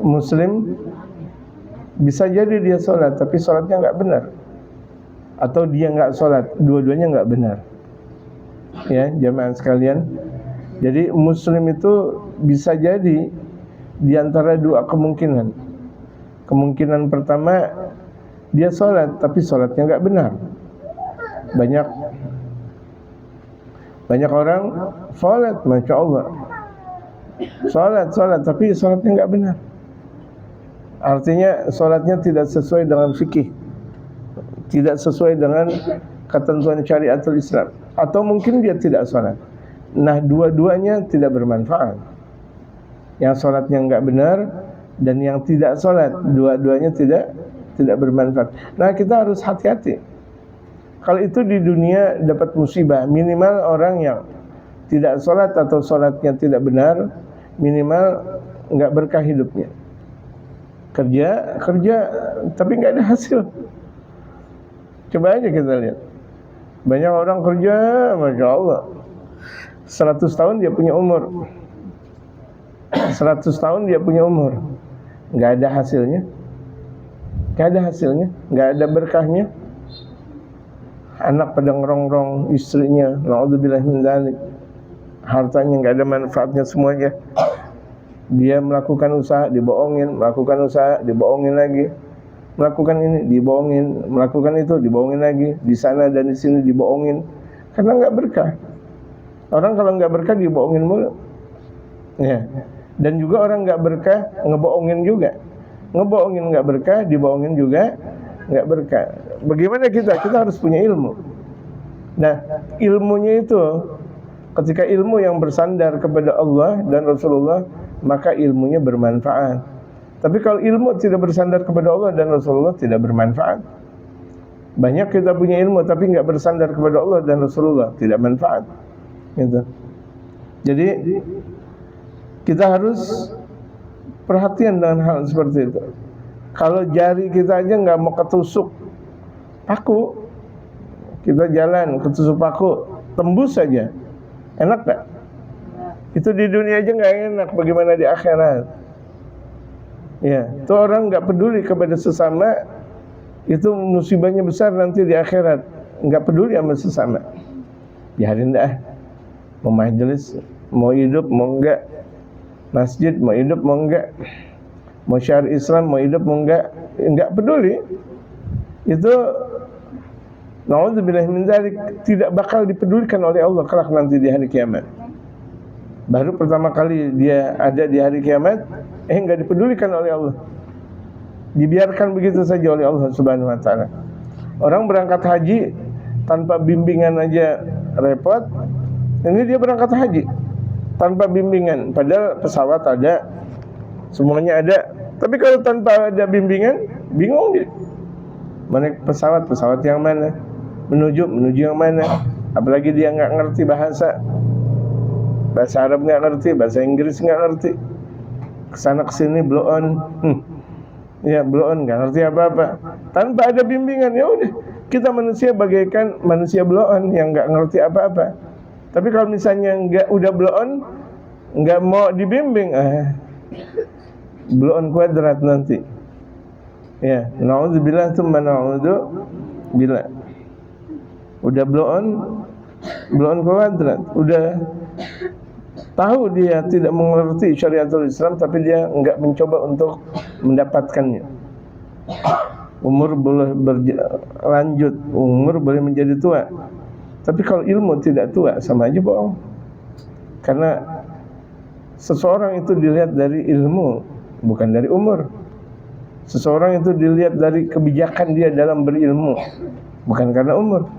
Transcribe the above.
Muslim bisa jadi dia sholat tapi sholatnya nggak benar, atau dia nggak sholat, dua-duanya nggak benar. Ya jamaah sekalian, jadi Muslim itu bisa jadi di antara dua kemungkinan. Kemungkinan pertama, dia sholat tapi sholatnya nggak benar. Banyak orang sholat, masya Allah, sholat tapi sholatnya nggak benar. Artinya sholatnya tidak sesuai dengan fikih, tidak sesuai dengan ketentuan syariatul Islam, atau mungkin dia tidak sholat. Nah, dua-duanya tidak bermanfaat. Yang sholatnya nggak benar dan yang tidak sholat, dua-duanya tidak bermanfaat. Nah, kita harus hati-hati. Kalau itu di dunia dapat musibah, minimal orang yang tidak sholat atau sholatnya tidak benar, minimal nggak berkah hidupnya. Kerja, tapi nggak ada hasil. Coba aja kita lihat. Banyak orang kerja, masya Allah, 100 tahun dia punya umur, 100 tahun dia punya umur, nggak ada hasilnya, nggak ada berkahnya. Anak pada ngerongrong istrinya, naudzubillah min dzalik. Hartanya nggak ada manfaatnya semuanya. Dia melakukan usaha, dibohongin, melakukan usaha, dibohongin lagi, melakukan ini, dibohongin, melakukan itu, dibohongin lagi, di sana dan di sini dibohongin, karena nggak berkah. Orang kalau nggak berkah dibohongin mulu, ya. Dan juga orang nggak berkah ngebohongin juga, ngebohongin nggak berkah, dibohongin juga nggak berkah. Bagaimana kita harus punya ilmu. Nah, ilmunya itu, ketika ilmu yang bersandar kepada Allah dan Rasulullah, maka ilmunya bermanfaat. Tapi kalau ilmu tidak bersandar kepada Allah dan Rasulullah, tidak bermanfaat. Banyak kita punya ilmu tapi nggak bersandar kepada Allah dan Rasulullah, tidak manfaat. Gitu. Jadi kita harus perhatian dengan hal seperti itu. Kalau jari kita aja nggak mau ketusuk paku, kita jalan ketusuk paku, tembus saja, enak nggak? Itu di dunia aja nggak enak, bagaimana di akhirat? Ya, itu orang nggak peduli kepada sesama, itu musibahnya besar nanti di akhirat. Nggak peduli sama sesama, biarin dah. Mau majelis, mau hidup, mau enggak, masjid, mau hidup, mau enggak, mau syiar Islam, mau hidup, mau enggak peduli. Itu naudzubillah min dzalik, tidak bakal dipedulikan oleh Allah kelak nanti di hari kiamat. Baru pertama kali dia ada di hari kiamat, enggak dipedulikan oleh Allah. Dibiarkan begitu saja oleh Allah Subhanahu wa taala. Orang berangkat haji tanpa bimbingan aja repot. Ini dia berangkat haji tanpa bimbingan, padahal pesawat ada, semuanya ada. Tapi kalau tanpa ada bimbingan, bingung dia. Mana pesawat yang mana? Menuju yang mana? Apalagi dia nggak ngerti bahasa Arab nggak ngerti, bahasa Inggris nggak ngerti. Kesana kesini blow on, ya blow on, nggak ngerti apa-apa. Tanpa ada bimbingan, ya udah. Kita manusia bagaikan manusia blow on yang nggak ngerti apa-apa. Tapi kalau misalnya udah blow on, nggak mau dibimbing, blow on kuadrat nanti. Ya, naudzubillah tsumma naudzubillah. Udah blow on kuadrat, udah tahu dia tidak mengerti syariatul Islam, tapi dia nggak mencoba untuk mendapatkannya. Umur boleh berlanjut, umur boleh menjadi tua, tapi kalau ilmu tidak tua, sama aja bohong. Karena seseorang itu dilihat dari ilmu, bukan dari umur. Seseorang itu dilihat dari kebijakan dia dalam berilmu, bukan karena umur.